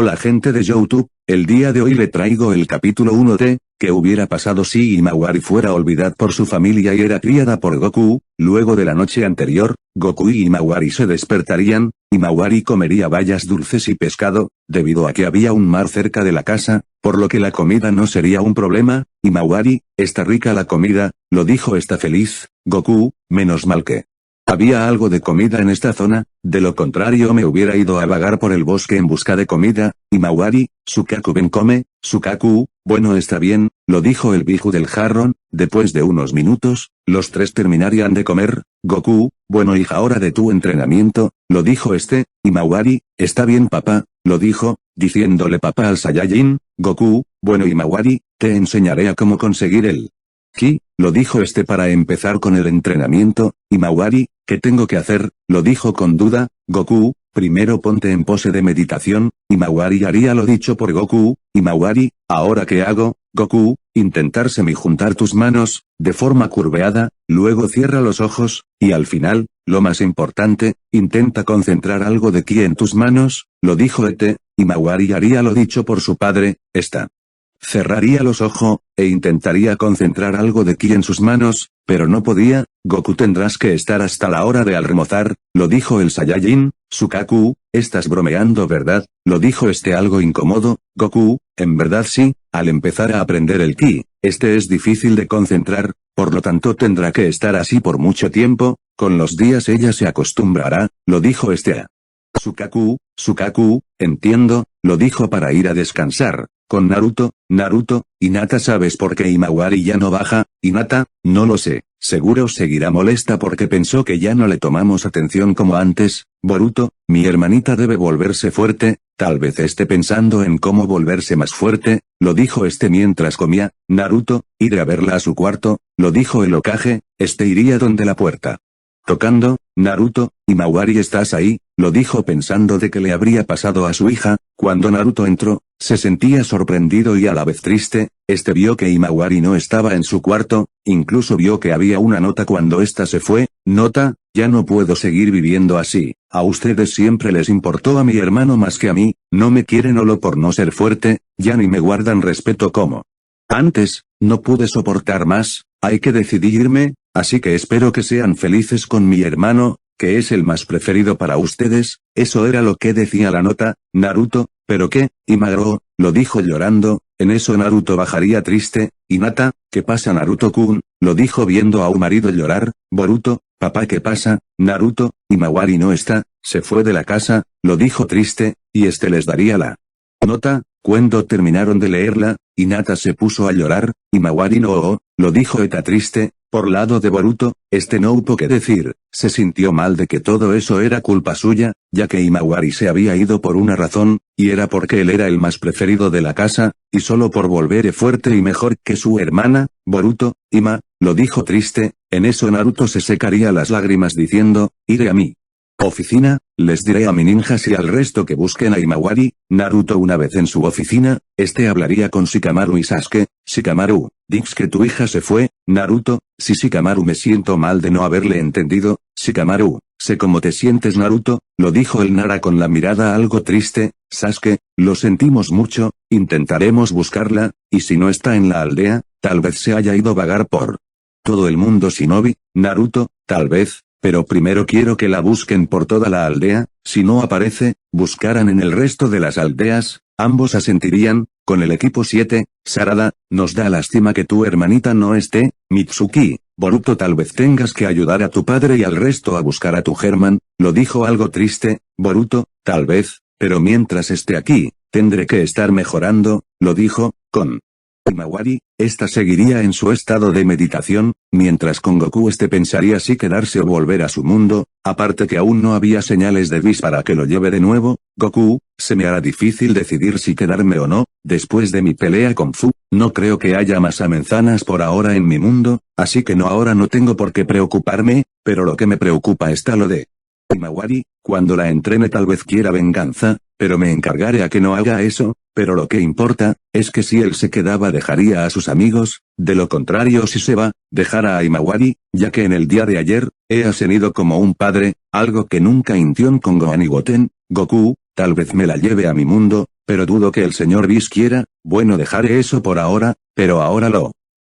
Hola gente de YouTube, el día de hoy le traigo el capítulo 1 de, ¿qué hubiera pasado si Himawari fuera olvidada por su familia y era criada por Goku? Luego de la noche anterior, Goku y Himawari se despertarían, Himawari comería bayas dulces y pescado, debido a que había un mar cerca de la casa, por lo que la comida no sería un problema. Himawari, está rica la comida, lo dijo está feliz, Goku, menos mal que había algo de comida en esta zona, de lo contrario me hubiera ido a vagar por el bosque en busca de comida. Himawari, Sukaku ven come, Sukaku, bueno está bien, lo dijo el Biju del jarrón. Después de unos minutos, los tres terminarían de comer. Goku, bueno hija hora de tu entrenamiento, lo dijo Himawari, está bien papá, lo dijo, diciéndole papá al Saiyajin. Goku, bueno Himawari, te enseñaré a cómo conseguir el Ki, lo dijo para empezar con el entrenamiento. Himawari, ¿qué tengo que hacer? Lo dijo con duda. Goku, primero ponte en pose de meditación. Himawari haría lo dicho por Goku. Himawari, ¿ahora qué hago? Goku, intentar semijuntar tus manos, de forma curveada, luego cierra los ojos, y al final, lo más importante, intenta concentrar algo de ki en tus manos, lo dijo Himawari haría lo dicho por su padre. Cerraría los ojos, e intentaría concentrar algo de ki en sus manos, pero no podía. Goku tendrás que estar hasta la hora de almorzar, lo dijo el Saiyajin. Sukaku, estás bromeando ¿verdad? Lo dijo algo incómodo. Goku, en verdad sí, al empezar a aprender el ki, es difícil de concentrar, por lo tanto tendrá que estar así por mucho tiempo, con los días ella se acostumbrará, lo dijo a Sukaku, entiendo, lo dijo para ir a descansar. Con Naruto, Hinata ¿sabes por qué Himawari ya no baja? Hinata, no lo sé, seguro seguirá molesta porque pensó que ya no le tomamos atención como antes. Boruto, mi hermanita debe volverse fuerte, tal vez esté pensando en cómo volverse más fuerte, lo dijo mientras comía. Naruto, iré a verla a su cuarto, lo dijo el Hokage, iría donde la puerta. Tocando, Naruto, Himawari ¿estás ahí? Lo dijo pensando de que le habría pasado a su hija. Cuando Naruto entró, se sentía sorprendido y a la vez triste. Vio que Himawari no estaba en su cuarto, incluso vio que había una nota cuando se fue. Nota, ya no puedo seguir viviendo así, a ustedes siempre les importó a mi hermano más que a mí, no me quieren solo por no ser fuerte, ya ni me guardan respeto como antes, no pude soportar más, hay que decidirme, así que espero que sean felices con mi hermano, que es el más preferido para ustedes. Eso era lo que decía la nota. Naruto, ¿pero qué? Himagro, lo dijo llorando. En eso Naruto bajaría triste. Hinata, ¿qué pasa Naruto-kun? Lo dijo viendo a un marido llorar. Boruto, papá ¿qué pasa? Naruto, Himawari no está, se fue de la casa, lo dijo triste, y les daría la nota. Cuando terminaron de leerla, Hinata se puso a llorar. Himawari no, lo dijo triste. Por lado de Boruto, no hubo que decir, se sintió mal de que todo eso era culpa suya, ya que Himawari se había ido por una razón, y era porque él era el más preferido de la casa, y solo por volver fuerte y mejor que su hermana. Boruto, lo dijo triste. En eso Naruto se secaría las lágrimas diciendo, iré a mi oficina, les diré a mi ninjas y al resto que busquen a Himawari. Naruto una vez en su oficina, hablaría con Shikamaru y Sasuke. Shikamaru, dices que tu hija se fue. Naruto, sí Shikamaru me siento mal de no haberle entendido. Shikamaru, sé cómo te sientes Naruto, lo dijo el Nara con la mirada algo triste. Sasuke, lo sentimos mucho, intentaremos buscarla, y si no está en la aldea, tal vez se haya ido a vagar por todo el mundo Shinobi. Naruto, tal vez. Pero primero quiero que la busquen por toda la aldea, si no aparece, buscaran en el resto de las aldeas, ambos asentirían. Con el equipo 7, Sarada, nos da lástima que tu hermanita no esté. Mitsuki, Boruto tal vez tengas que ayudar a tu padre y al resto a buscar a tu Germán, lo dijo algo triste. Boruto, tal vez, pero mientras esté aquí, tendré que estar mejorando, lo dijo, con Himawari, seguiría en su estado de meditación, mientras con Goku pensaría si quedarse o volver a su mundo, aparte que aún no había señales de Whis para que lo lleve de nuevo. Goku, se me hará difícil decidir si quedarme o no, después de mi pelea con Fu, no creo que haya más amenazas por ahora en mi mundo, así que ahora no tengo por qué preocuparme, pero lo que me preocupa está lo de Himawari, cuando la entrene tal vez quiera venganza, pero me encargaré a que no haga eso, pero lo que importa, es que si él se quedaba dejaría a sus amigos, de lo contrario si se va, dejará a Himawari, ya que en el día de ayer, he ascendido como un padre, algo que nunca hintió con Gohan y Goten. Goku, tal vez me la lleve a mi mundo, pero dudo que el señor Whis quiera, bueno dejaré eso por ahora, pero ahora lo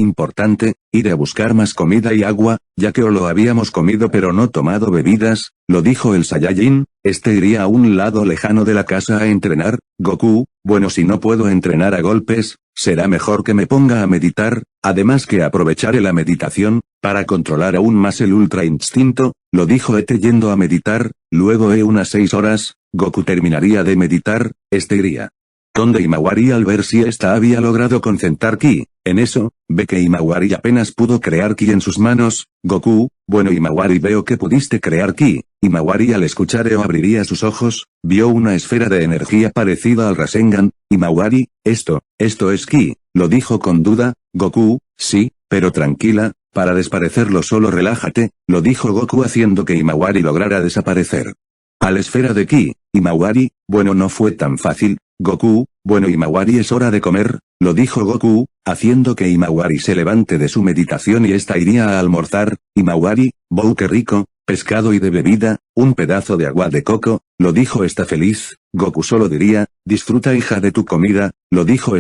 importante, iré a buscar más comida y agua, ya que lo habíamos comido pero no tomado bebidas, lo dijo el Saiyajin, iría a un lado lejano de la casa a entrenar, Goku, bueno si no puedo entrenar a golpes, será mejor que me ponga a meditar, además que aprovecharé la meditación, para controlar aún más el ultra instinto, lo dijo yendo a meditar, luego unas 6 horas, Goku terminaría de meditar, iría donde Himawari al ver si ésta había logrado concentrar ki. En eso, ve que Himawari apenas pudo crear ki en sus manos. Goku, bueno Himawari veo que pudiste crear ki. Himawari al escuchar abriría sus ojos, vio una esfera de energía parecida al Rasengan. Himawari, esto es ki, lo dijo con duda. Goku, sí, pero tranquila, para desaparecerlo solo relájate, lo dijo Goku haciendo que Himawari lograra desaparecer. A la esfera de ki, Himawari, bueno no fue tan fácil. Goku, bueno Himawari es hora de comer, lo dijo Goku, haciendo que Himawari se levante de su meditación y iría a almorzar. Himawari, ¡wow qué rico! Pescado y de bebida, un pedazo de agua de coco, lo dijo feliz. Goku solo diría, disfruta hija de tu comida, lo dijo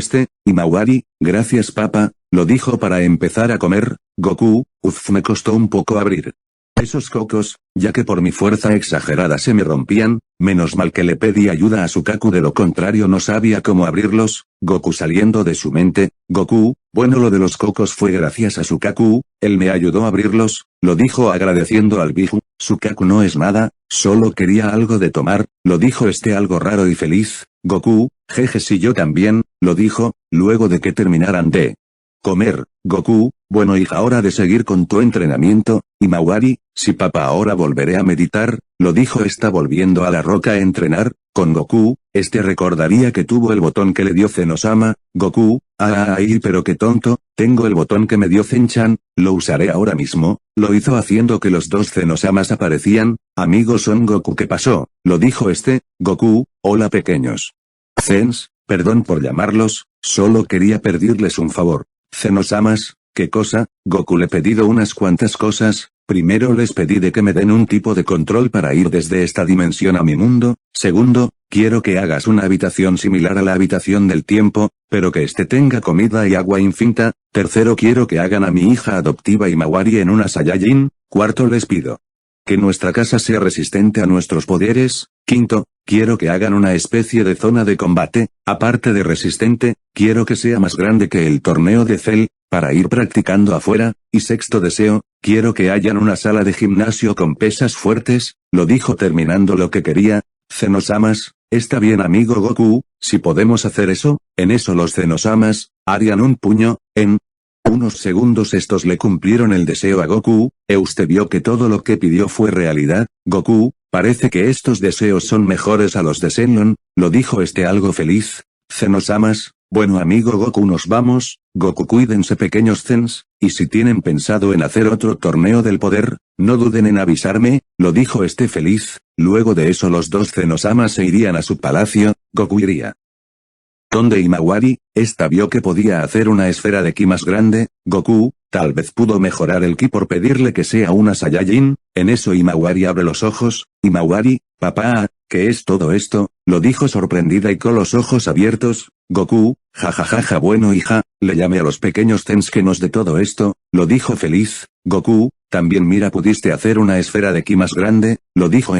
Himawari, gracias papá, lo dijo para empezar a comer. Goku, me costó un poco abrir esos cocos, ya que por mi fuerza exagerada se me rompían, menos mal que le pedí ayuda a Sukaku de lo contrario no sabía cómo abrirlos. Goku saliendo de su mente, Goku, bueno lo de los cocos fue gracias a Sukaku, él me ayudó a abrirlos, lo dijo agradeciendo al Biju. Sukaku no es nada, solo quería algo de tomar, lo dijo algo raro y feliz. Goku, jeje si yo también, lo dijo, luego de que terminaran de comer. Goku, bueno hija hora de seguir con tu entrenamiento. Himawari, sí papá ahora volveré a meditar, lo dijo volviendo a la roca a entrenar, con Goku, recordaría que tuvo el botón que le dio Zenosama. Goku, ay pero qué tonto, tengo el botón que me dio Zenchan, lo usaré ahora mismo, lo hizo haciendo que los dos Zenosamas aparecían. Amigos Son Goku ¿qué pasó? Lo dijo Goku, hola pequeños Zens, perdón por llamarlos, solo quería pedirles un favor. Zenosamas, ¿qué cosa? Goku le he pedido unas cuantas cosas, primero les pedí de que me den un tipo de control para ir desde esta dimensión a mi mundo, segundo, quiero que hagas una habitación similar a la habitación del tiempo, pero que tenga comida y agua infinita, tercero quiero que hagan a mi hija adoptiva Himawari en una Saiyajin, cuarto les pido que nuestra casa sea resistente a nuestros poderes, quinto, quiero que hagan una especie de zona de combate, aparte de resistente, quiero que sea más grande que el torneo de Cell, para ir practicando afuera, y sexto deseo, quiero que hayan una sala de gimnasio con pesas fuertes, lo dijo terminando lo que quería. Zenosamas, está bien amigo Goku, si podemos hacer eso. En eso los Zenosamas harían un puño, en unos segundos estos le cumplieron el deseo a Goku. Vio que todo lo que pidió fue realidad. Goku, parece que estos deseos son mejores a los de Shenlong, lo dijo algo feliz. Zenosamas, bueno amigo Goku nos vamos. Goku cuídense pequeños Zens, y si tienen pensado en hacer otro torneo del poder, no duden en avisarme, lo dijo feliz. Luego de eso los dos Zenosamas se irían a su palacio. Goku iría donde Himawari, vio que podía hacer una esfera de ki más grande. Goku, tal vez pudo mejorar el ki por pedirle que sea una Saiyajin. En eso Himawari abre los ojos. Himawari, papá, ¿qué es todo esto? Lo dijo sorprendida y con los ojos abiertos. Goku, jajajaja bueno hija, le llamé a los pequeños Zens que nos de todo esto, lo dijo feliz. Goku, también mira pudiste hacer una esfera de ki más grande, lo dijo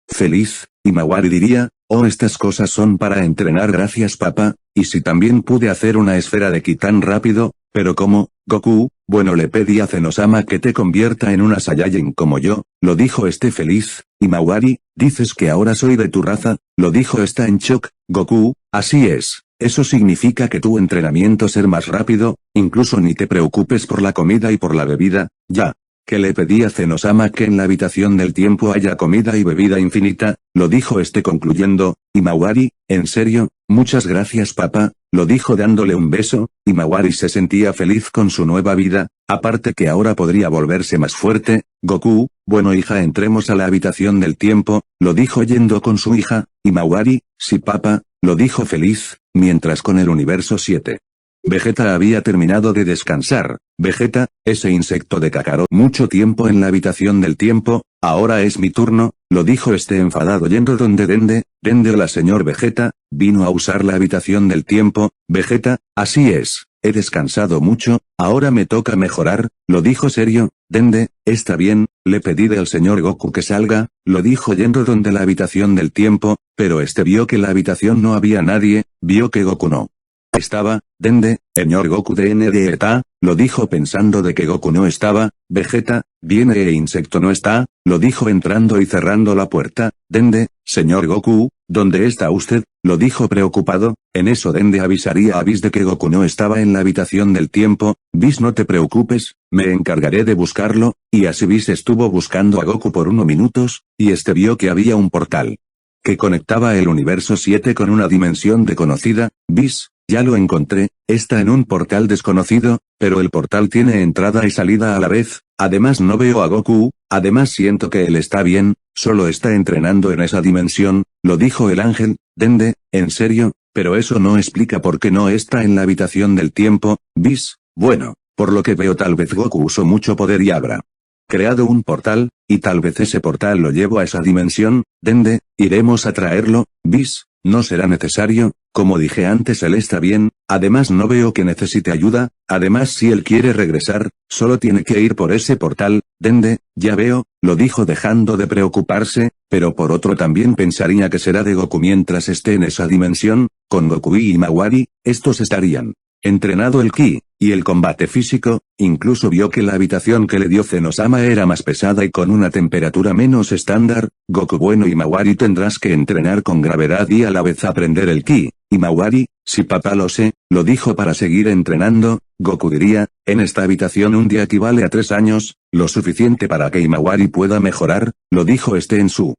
feliz. Himawari diría, oh estas cosas son para entrenar gracias papá, y si también pude hacer una esfera de ki tan rápido, pero ¿cómo? Goku, bueno le pedí a Zenosama que te convierta en una Saiyajin como yo, lo dijo feliz. Himawari, dices que ahora soy de tu raza, lo dijo está en shock. Goku, así es, eso significa que tu entrenamiento ser más rápido, incluso ni te preocupes por la comida y por la bebida, ya. Que le pedí a Zenosama que en la habitación del tiempo haya comida y bebida infinita, lo dijo concluyendo. Himawari, en serio, muchas gracias papá, lo dijo dándole un beso. Himawari se sentía feliz con su nueva vida, aparte que ahora podría volverse más fuerte. Goku, bueno hija entremos a la habitación del tiempo, lo dijo yendo con su hija. Himawari, sí papá, lo dijo feliz, mientras con el universo 7. Vegeta había terminado de descansar. Vegeta, ese insecto de Kakarot mucho tiempo en la habitación del tiempo, ahora es mi turno, lo dijo este enfadado yendo donde Dende. Hola señor Vegeta, vino a usar la habitación del tiempo. Vegeta, así es, he descansado mucho, ahora me toca mejorar, lo dijo serio. Dende, está bien, le pedí al señor Goku que salga, lo dijo yendo donde la habitación del tiempo, pero este vio que la habitación no había nadie, vio que Goku no estaba. Dende, señor Goku está, lo dijo pensando de que Goku no estaba. Vegeta, viene insecto no está, lo dijo entrando y cerrando la puerta. Dende, señor Goku, ¿dónde está usted? Lo dijo preocupado. En eso Dende avisaría a Whis de que Goku no estaba en la habitación del tiempo. Whis no te preocupes, me encargaré de buscarlo, y así Whis estuvo buscando a Goku por unos minutos, y este vio que había un portal que conectaba el universo 7 con una dimensión desconocida. Whis, ya lo encontré, está en un portal desconocido, pero el portal tiene entrada y salida a la vez, además no veo a Goku, además siento que él está bien, solo está entrenando en esa dimensión, lo dijo el ángel. Dende, ¿en serio? Pero eso no explica por qué no está en la habitación del tiempo. Whis, bueno, por lo que veo tal vez Goku usó mucho poder y habrá creado un portal, y tal vez ese portal lo llevo a esa dimensión. Dende, iremos a traerlo. Whis, no será necesario, como dije antes él está bien, además no veo que necesite ayuda, además si él quiere regresar, solo tiene que ir por ese portal. Dende, ya veo, lo dijo dejando de preocuparse, pero por otro también pensaría que será de Goku mientras esté en esa dimensión, con Goku y Himawari, estos estarían entrenado el ki, y el combate físico, incluso vio que la habitación que le dio Zenosama era más pesada y con una temperatura menos estándar. Goku bueno Himawari tendrás que entrenar con gravedad y a la vez aprender el ki. Himawari, si papá lo sé, lo dijo para seguir entrenando. Goku diría, en esta habitación un día equivale a 3 años, lo suficiente para que Himawari pueda mejorar, lo dijo este en su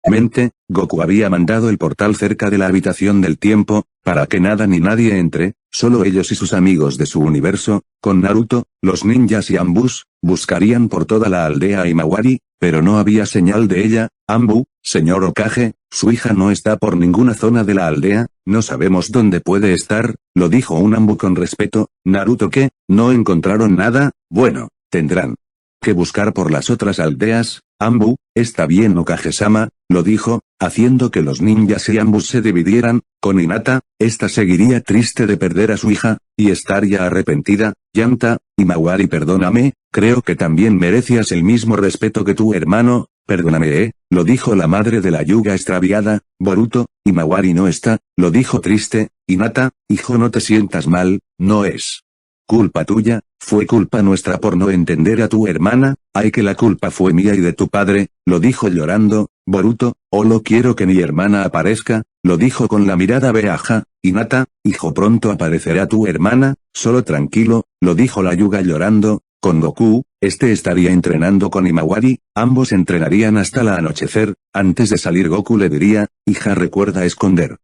mente. Goku había mandado el portal cerca de la habitación del tiempo, para que nada ni nadie entre, solo ellos y sus amigos de su universo. Con Naruto, los ninjas y Ambus, buscarían por toda la aldea a Himawari, pero no había señal de ella. Ambu, señor Hokage, su hija no está por ninguna zona de la aldea, no sabemos dónde puede estar, lo dijo un Ambu con respeto. Naruto ¿qué? ¿No encontraron nada? Bueno, tendrán que buscar por las otras aldeas. Ambu, está bien Hokage-sama, lo dijo, haciendo que los ninjas y Ambus se dividieran. Con Hinata, esta seguiría triste de perder a su hija, y estaría arrepentida. Yanta, Himawari perdóname, creo que también merecías el mismo respeto que tu hermano, perdóname lo dijo la madre de la Yuga extraviada. Boruto, Himawari no está, lo dijo triste. Hinata, hijo no te sientas mal, no es culpa tuya, fue culpa nuestra por no entender a tu hermana, ay que la culpa fue mía y de tu padre, lo dijo llorando. Boruto, lo quiero que mi hermana aparezca, lo dijo con la mirada beaja. Hinata, hijo pronto aparecerá tu hermana, solo tranquilo, lo dijo la Yuga llorando. Con Goku, este estaría entrenando con Himawari, ambos entrenarían hasta el anochecer. Antes de salir Goku le diría, hija recuerda esconder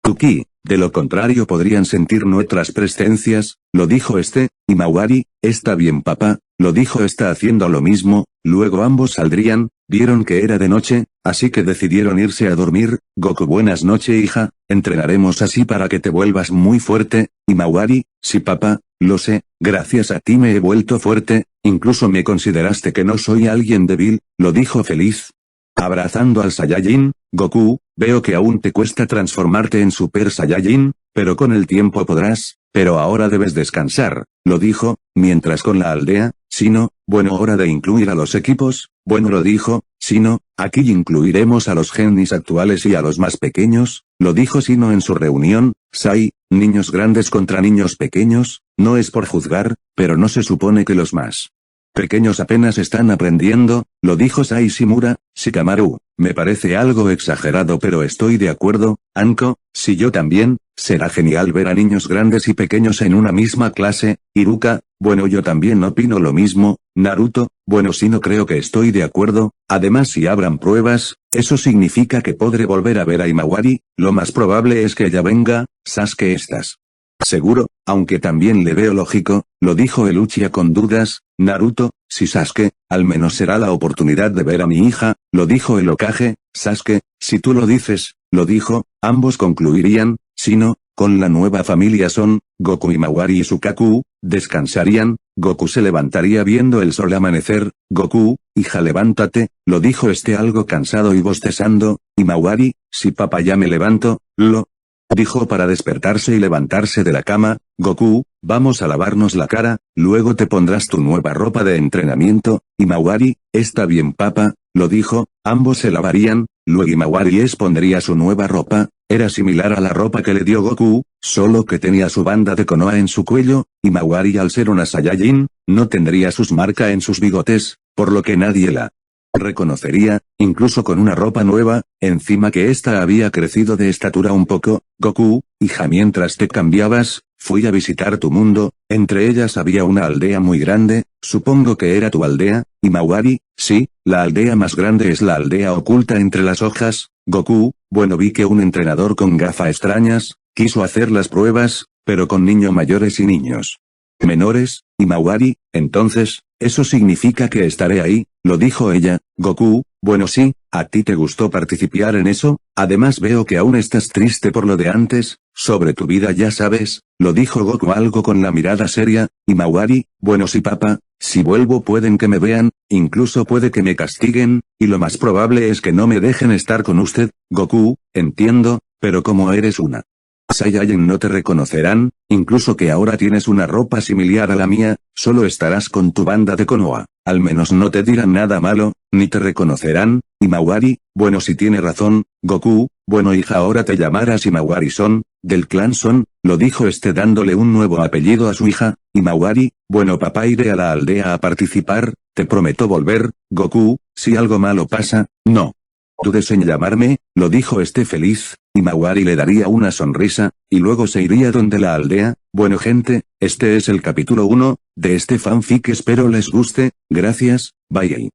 tu ki, de lo contrario podrían sentir nuestras presencias, lo dijo este. Himawari, está bien papá, lo dijo está haciendo lo mismo. Luego ambos saldrían, vieron que era de noche, así que decidieron irse a dormir. Goku buenas noches hija, entrenaremos así para que te vuelvas muy fuerte. Himawari, sí papá, lo sé, gracias a ti me he vuelto fuerte, incluso me consideraste que no soy alguien débil, lo dijo feliz. Abrazando al Saiyajin, Goku, veo que aún te cuesta transformarte en Super Saiyajin, pero con el tiempo podrás, pero ahora debes descansar, lo dijo, mientras con la aldea. Sino, bueno hora de incluir a los equipos, bueno lo dijo. Sino, aquí incluiremos a los genis actuales y a los más pequeños, lo dijo Sino en su reunión. Sai, niños grandes contra niños pequeños, no es por juzgar, pero no se supone que los más pequeños apenas están aprendiendo, lo dijo Sai Shimura. Shikamaru, me parece algo exagerado pero estoy de acuerdo. Anko, si yo también, será genial ver a niños grandes y pequeños en una misma clase. Iruka, bueno yo también opino lo mismo. Naruto, bueno si no creo que estoy de acuerdo, además si abran pruebas, eso significa que podré volver a ver a Himawari, lo más probable es que ella venga. Sasuke estás seguro, aunque también le veo lógico, lo dijo el Uchiha con dudas. Naruto, si Sasuke, al menos será la oportunidad de ver a mi hija, lo dijo el Hokage. Sasuke, si tú lo dices, lo dijo, ambos concluirían. Si no, con la nueva familia Son, Goku Himawari y Sukaku, descansarían. Goku se levantaría viendo el sol amanecer. Goku, hija levántate, lo dijo algo cansado y bostezando. Himawari, sí papá ya me levanto, lo dijo para despertarse y levantarse de la cama. Goku, vamos a lavarnos la cara, luego te pondrás tu nueva ropa de entrenamiento. Himawari, está bien papá, lo dijo, ambos se lavarían, luego Himawari pondría su nueva ropa, era similar a la ropa que le dio Goku, solo que tenía su banda de Konoha en su cuello. Himawari al ser una Saiyajin, no tendría sus marcas en sus bigotes, por lo que nadie la reconocería, incluso con una ropa nueva, encima que ésta había crecido de estatura un poco. Goku, hija, mientras te cambiabas, fui a visitar tu mundo, entre ellas había una aldea muy grande, supongo que era tu aldea. Himawari, sí, la aldea más grande es la aldea oculta entre las hojas. Goku, bueno, vi que un entrenador con gafas extrañas quiso hacer las pruebas, pero con niños mayores y niños menores. Himawari, entonces, eso significa que estaré ahí, lo dijo ella. Goku, bueno sí, ¿a ti te gustó participar en eso? Además veo que aún estás triste por lo de antes, sobre tu vida ya sabes, lo dijo Goku algo con la mirada seria. Himawari, bueno sí papá, si vuelvo pueden que me vean, incluso puede que me castiguen, y lo más probable es que no me dejen estar con usted. Goku, entiendo, pero como eres una Saiyajin no te reconocerán, incluso que ahora tienes una ropa similar a la mía, solo estarás con tu banda de Konoha, al menos no te dirán nada malo, ni te reconocerán. Himawari, bueno si tiene razón. Goku, bueno hija ahora te llamarás Himawari-son, del clan Son, lo dijo dándole un nuevo apellido a su hija. Himawari, bueno papá iré a la aldea a participar, te prometo volver. Goku, si algo malo pasa, no dudes en llamarme, lo dijo feliz. Himawari le daría una sonrisa, y luego se iría donde la aldea. Bueno gente, este es el capítulo 1, de fanfic, espero les guste, gracias, bye.